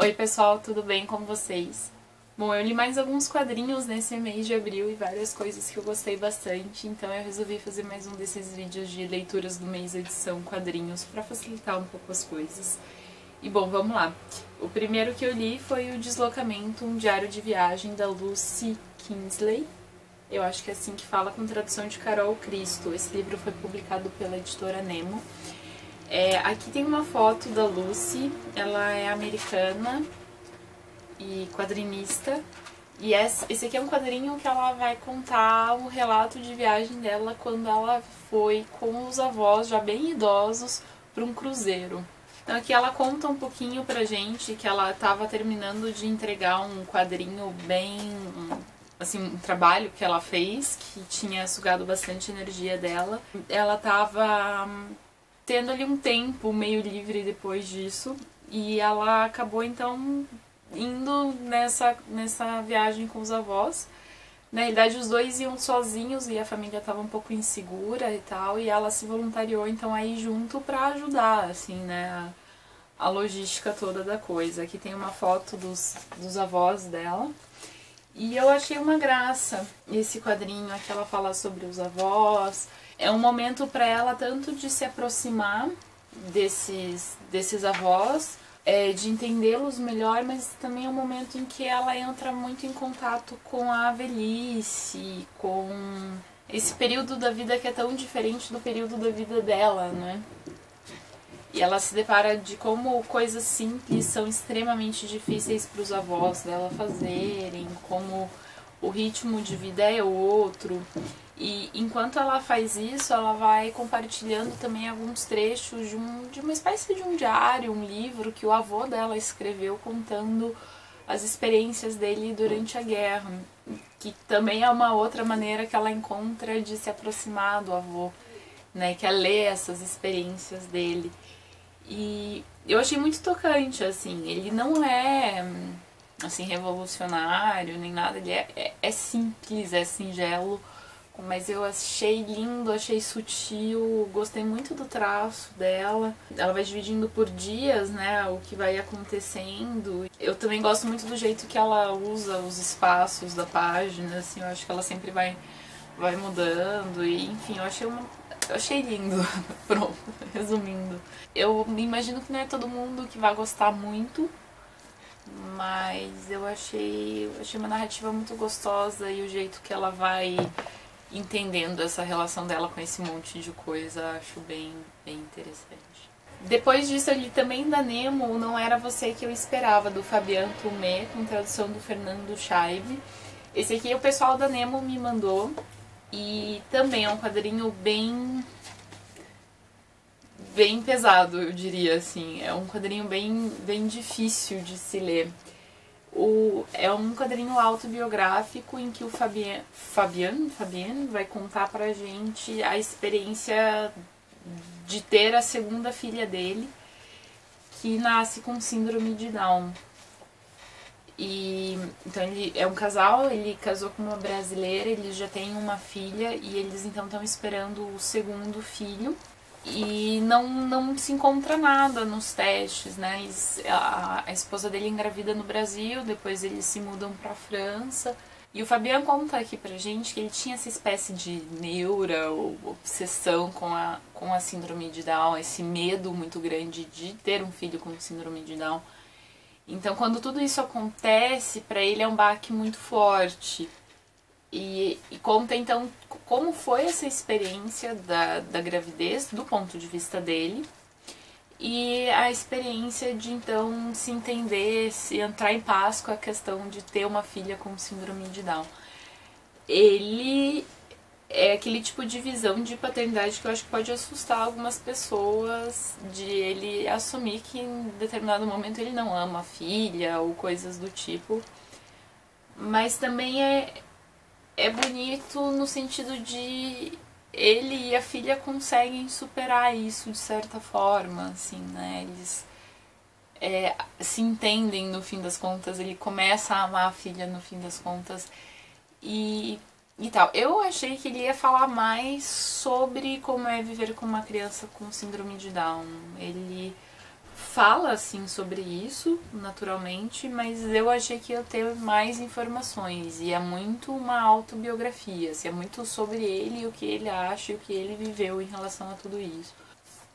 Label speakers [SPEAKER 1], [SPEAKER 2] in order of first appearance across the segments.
[SPEAKER 1] Oi pessoal, tudo bem com vocês? Bom, eu li mais alguns quadrinhos nesse mês de abril e várias coisas que eu gostei bastante, então eu resolvi fazer mais um desses vídeos de leituras do mês edição quadrinhos para facilitar um pouco as coisas. E bom, vamos lá. O primeiro que eu li foi o Deslocamento, um diário de viagem da Lucy Kingsley. Eu acho que é assim que fala, com tradução de Carol Cristo. Esse livro foi publicado pela editora Nemo. Aqui tem uma foto da Lucy, ela é americana e quadrinista. E esse aqui é um quadrinho que ela vai contar o relato de viagem dela quando ela foi com os avós já bem idosos para um cruzeiro. Então aqui ela conta um pouquinho pra gente que ela estava terminando de entregar um quadrinho bem... assim, um trabalho que ela fez, que tinha sugado bastante energia dela. Ela estava tendo ali um tempo meio livre depois disso, e ela acabou então indo nessa viagem com os avós. Na realidade os dois iam sozinhos e a família estava um pouco insegura e tal, e ela se voluntariou então a ir junto pra ajudar, assim, né, a logística toda da coisa. Aqui tem uma foto dos avós dela. E eu achei uma graça esse quadrinho, aqui ela fala sobre os avós. É um momento para ela tanto de se aproximar desses avós, de entendê-los melhor, mas também é um momento em que ela entra muito em contato com a velhice, com esse período da vida que é tão diferente do período da vida dela, né? E ela se depara de como coisas simples são extremamente difíceis para os avós dela fazerem, como o ritmo de vida é outro. E enquanto ela faz isso, ela vai compartilhando também alguns trechos de uma espécie de um diário, um livro que o avô dela escreveu contando as experiências dele durante a guerra, que também é uma outra maneira que ela encontra de se aproximar do avô, né, que é ler essas experiências dele. E eu achei muito tocante, assim, ele não é, assim, revolucionário nem nada, ele é simples, é singelo, mas eu achei lindo, achei sutil, gostei muito do traço dela. Ela vai dividindo por dias, né, o que vai acontecendo. Eu também gosto muito do jeito que ela usa os espaços da página, assim, eu acho que ela sempre vai mudando, e enfim, eu achei lindo. Pronto, resumindo. Eu imagino que não é todo mundo que vai gostar muito, mas eu achei uma narrativa muito gostosa, e o jeito que ela vai entendendo essa relação dela com esse monte de coisa, acho bem interessante. Depois disso eu li também da Nemo, Não Era Você Que Eu Esperava, do Fabian Tumé, com tradução do Fernando Scheibe. Esse aqui o pessoal da Nemo me mandou, e também é um quadrinho bem pesado, eu diria, assim. É um quadrinho bem difícil de se ler. É um quadrinho autobiográfico em que o Fabian vai contar pra gente a experiência de ter a segunda filha dele, que nasce com síndrome de Down. Então ele é um casal, ele casou com uma brasileira, eles já têm uma filha e eles então estão esperando o segundo filho. E não se encontra nada nos testes, né? A esposa dele engravida no Brasil, depois eles se mudam pra França. E o Fabian conta aqui pra gente que ele tinha essa espécie de neura ou obsessão com a síndrome de Down, esse medo muito grande de ter um filho com síndrome de Down. Então quando tudo isso acontece, pra ele é um baque muito forte. E conta então como foi essa experiência da gravidez do ponto de vista dele, e a experiência de então se entender, se entrar em paz com a questão de ter uma filha com síndrome de Down. Ele é aquele tipo de visão de paternidade que eu acho que pode assustar algumas pessoas, de ele assumir que em determinado momento ele não ama a filha ou coisas do tipo, mas também é bonito no sentido de ele e a filha conseguem superar isso de certa forma, assim, né? Eles se entendem no fim das contas, ele começa a amar a filha no fim das contas e tal. Eu achei que ele ia falar mais sobre como é viver com uma criança com síndrome de Down. Ele fala, assim, sobre isso, naturalmente, mas eu achei que ia ter mais informações. E é muito uma autobiografia, assim, é muito sobre ele, o que ele acha e o que ele viveu em relação a tudo isso.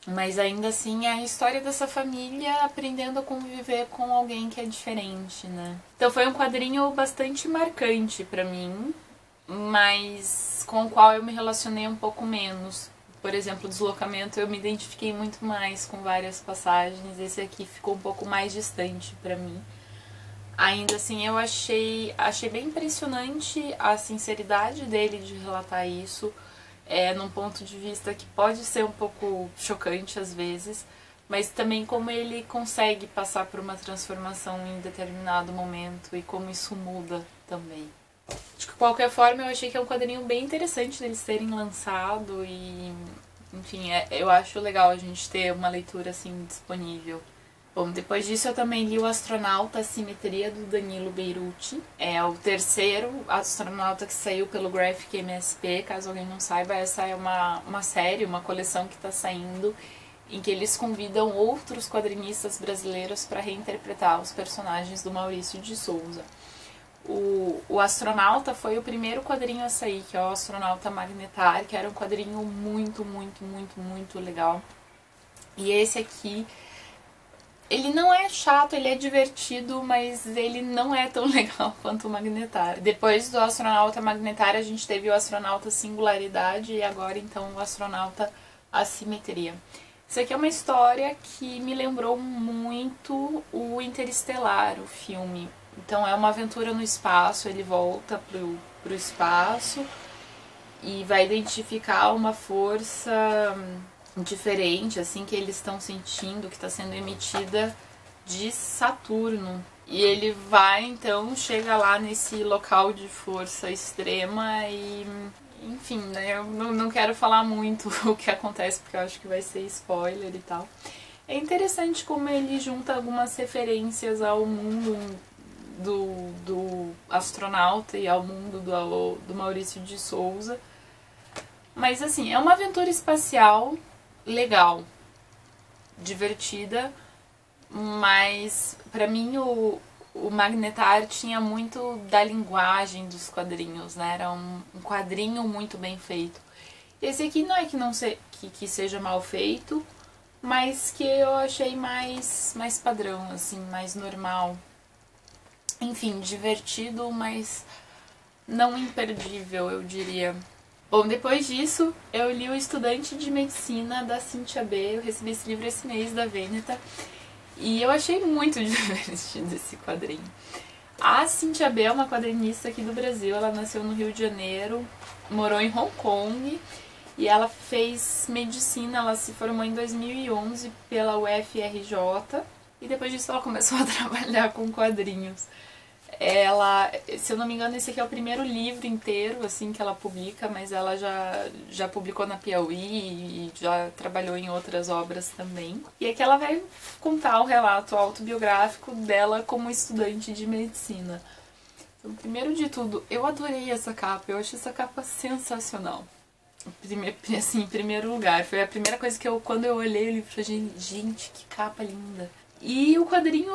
[SPEAKER 1] Mas ainda assim é a história dessa família aprendendo a conviver com alguém que é diferente, né? Então foi um quadrinho bastante marcante pra mim, mas com o qual eu me relacionei um pouco menos. Por exemplo, o Deslocamento eu me identifiquei muito mais com várias passagens, esse aqui ficou um pouco mais distante pra mim. Ainda assim, eu achei bem impressionante a sinceridade dele de relatar isso, num ponto de vista que pode ser um pouco chocante às vezes, mas também como ele consegue passar por uma transformação em determinado momento e como isso muda também. De qualquer forma, eu achei que é um quadrinho bem interessante deles terem lançado e, enfim, eu acho legal a gente ter uma leitura assim disponível. Bom, depois disso eu também li O Astronauta, a Simetria, do Danilo Beirute. É o terceiro astronauta que saiu pelo Graphic MSP, caso alguém não saiba, essa é uma série, uma coleção que está saindo, em que eles convidam outros quadrinistas brasileiros para reinterpretar os personagens do Maurício de Souza. O Astronauta foi o primeiro quadrinho a sair, que é o Astronauta Magnetar, que era um quadrinho muito, muito, muito, muito legal. E esse aqui, ele não é chato, ele é divertido, mas ele não é tão legal quanto o Magnetar. Depois do Astronauta Magnetar, a gente teve o Astronauta Singularidade e agora, então, o Astronauta Assimetria. Isso aqui é uma história que me lembrou muito o Interestelar, o filme. Então é uma aventura no espaço, ele volta pro espaço e vai identificar uma força diferente, assim, que eles estão sentindo, que está sendo emitida de Saturno. E ele vai, então, chega lá nesse local de força extrema e, enfim, né, eu não quero falar muito o que acontece, porque eu acho que vai ser spoiler e tal. É interessante como ele junta algumas referências ao mundo do astronauta e ao mundo do Maurício de Souza. Mas assim, é uma aventura espacial legal, divertida, mas pra mim o Magnetar tinha muito da linguagem dos quadrinhos, né? Era um quadrinho muito bem feito. Esse aqui não é que não que seja mal feito, mas que eu achei mais padrão, assim, mais normal. Enfim, divertido, mas não imperdível, eu diria. Bom, depois disso, eu li O Estudante de Medicina, da Cynthia B. Eu recebi esse livro esse mês da Veneta e eu achei muito divertido esse quadrinho. A Cynthia B é uma quadrinista aqui do Brasil, ela nasceu no Rio de Janeiro, morou em Hong Kong e ela fez medicina, ela se formou em 2011 pela UFRJ e depois disso ela começou a trabalhar com quadrinhos. Ela, se eu não me engano, esse aqui é o primeiro livro inteiro assim que ela publica, mas ela já publicou na Piauí e já trabalhou em outras obras também. E aqui ela vai contar o relato autobiográfico dela como estudante de medicina. Então, primeiro de tudo, eu adorei essa capa, eu achei essa capa sensacional. Assim, em primeiro lugar, foi a primeira coisa que quando eu olhei o livro, eu falei, gente, que capa linda. E o quadrinho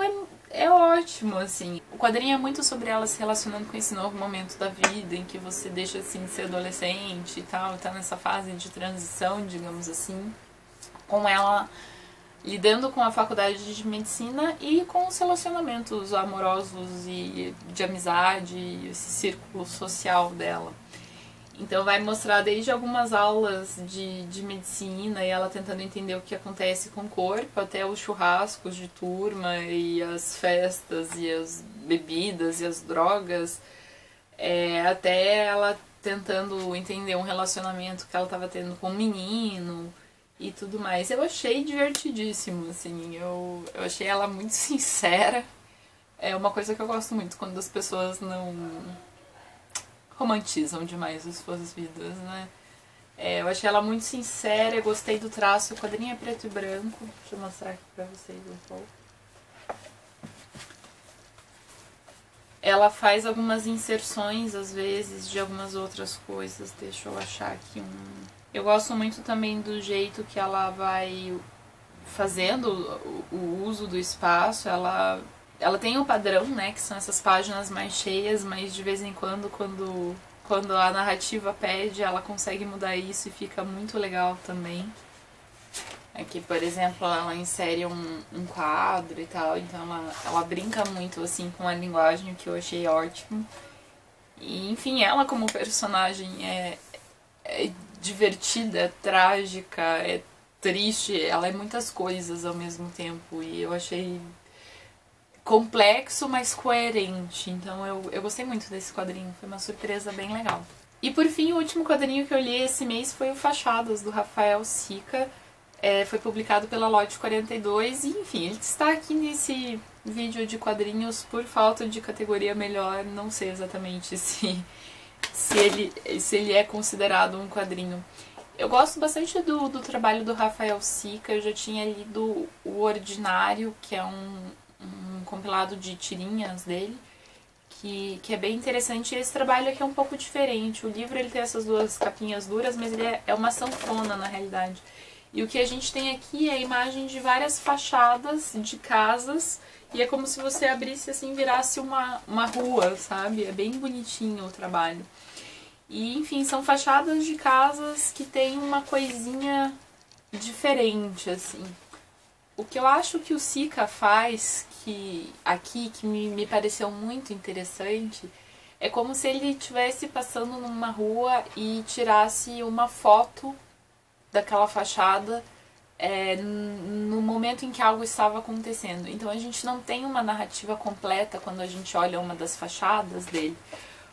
[SPEAKER 1] é ótimo, assim. O quadrinho é muito sobre ela se relacionando com esse novo momento da vida, em que você deixa, assim, de ser adolescente e tal, tá nessa fase de transição, digamos assim. Com ela lidando com a faculdade de medicina e com os relacionamentos amorosos e de amizade, esse círculo social dela. Então vai mostrar desde algumas aulas de medicina e ela tentando entender o que acontece com o corpo, até os churrascos de turma e as festas e as bebidas e as drogas, até ela tentando entender um relacionamento que ela estava tendo com um menino e tudo mais. Eu achei divertidíssimo, assim, eu achei ela muito sincera. É uma coisa que eu gosto muito, quando as pessoas não romantizam demais as suas vidas, né? Eu achei ela muito sincera, eu gostei do traço, o quadrinho é preto e branco. Deixa eu mostrar aqui pra vocês um pouco. Ela faz algumas inserções, às vezes, de algumas outras coisas. Deixa eu achar aqui um... Eu gosto muito também do jeito que ela vai fazendo o uso do espaço, ela tem o padrão, né, que são essas páginas mais cheias, mas de vez em quando a narrativa pede, ela consegue mudar isso e fica muito legal também. Aqui, por exemplo, ela insere um quadro e tal, então ela brinca muito assim com a linguagem, que eu achei ótimo. E, enfim, ela como personagem é divertida, é trágica, é triste, ela é muitas coisas ao mesmo tempo, e eu achei complexo, mas coerente. Então eu gostei muito desse quadrinho, foi uma surpresa bem legal. E por fim, o último quadrinho que eu li esse mês foi o Fachadas, do Rafael Sica. Foi publicado pela Lote 42 e, enfim, ele está aqui nesse vídeo de quadrinhos por falta de categoria melhor. Não sei exatamente se ele é considerado um quadrinho. Eu gosto bastante do trabalho do Rafael Sica. Eu já tinha lido O Ordinário, que é um compilado de tirinhas dele, que é bem interessante. E esse trabalho aqui é um pouco diferente. O livro ele tem essas duas capinhas duras, mas ele é uma sanfona na realidade. E o que a gente tem aqui é a imagem de várias fachadas de casas, e é como se você abrisse assim, virasse uma rua, sabe? É bem bonitinho o trabalho. E, enfim, são fachadas de casas que tem uma coisinha diferente, assim. O que eu acho que o Sica faz que me pareceu muito interessante, é como se ele estivesse passando numa rua e tirasse uma foto daquela fachada no momento em que algo estava acontecendo. Então a gente não tem uma narrativa completa quando a gente olha uma das fachadas dele,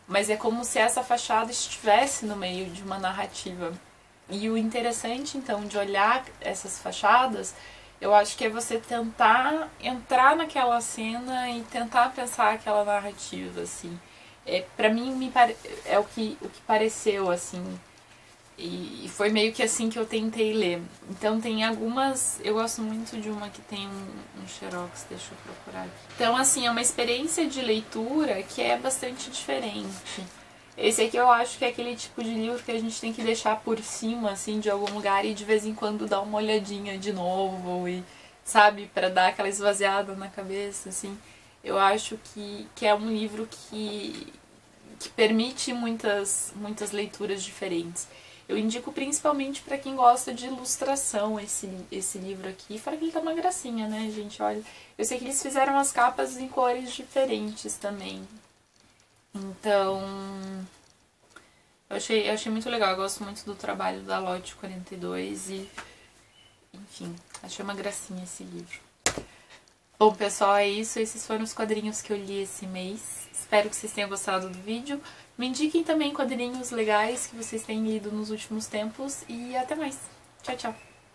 [SPEAKER 1] mas é como se essa fachada estivesse no meio de uma narrativa. E o interessante, então, de olhar essas fachadas, eu acho que é você tentar entrar naquela cena e tentar pensar aquela narrativa, assim. Pra mim, é o que pareceu, assim. E foi meio que assim que eu tentei ler. Então tem algumas... Eu gosto muito de uma que tem um xerox, deixa eu procurar aqui. Então, assim, é uma experiência de leitura que é bastante diferente. Esse aqui eu acho que é aquele tipo de livro que a gente tem que deixar por cima, assim, de algum lugar e de vez em quando dar uma olhadinha de novo e, sabe, pra dar aquela esvaziada na cabeça, assim. Eu acho que é um livro que permite muitas leituras diferentes. Eu indico principalmente pra quem gosta de ilustração esse livro aqui. Fora que ele tá uma gracinha, né, gente? Olha, eu sei que eles fizeram as capas em cores diferentes também. Então, eu achei muito legal. Eu gosto muito do trabalho da Lote 42 e, enfim, achei uma gracinha esse livro. Bom, pessoal, é isso. Esses foram os quadrinhos que eu li esse mês. Espero que vocês tenham gostado do vídeo. Me indiquem também quadrinhos legais que vocês têm lido nos últimos tempos e até mais. Tchau, tchau!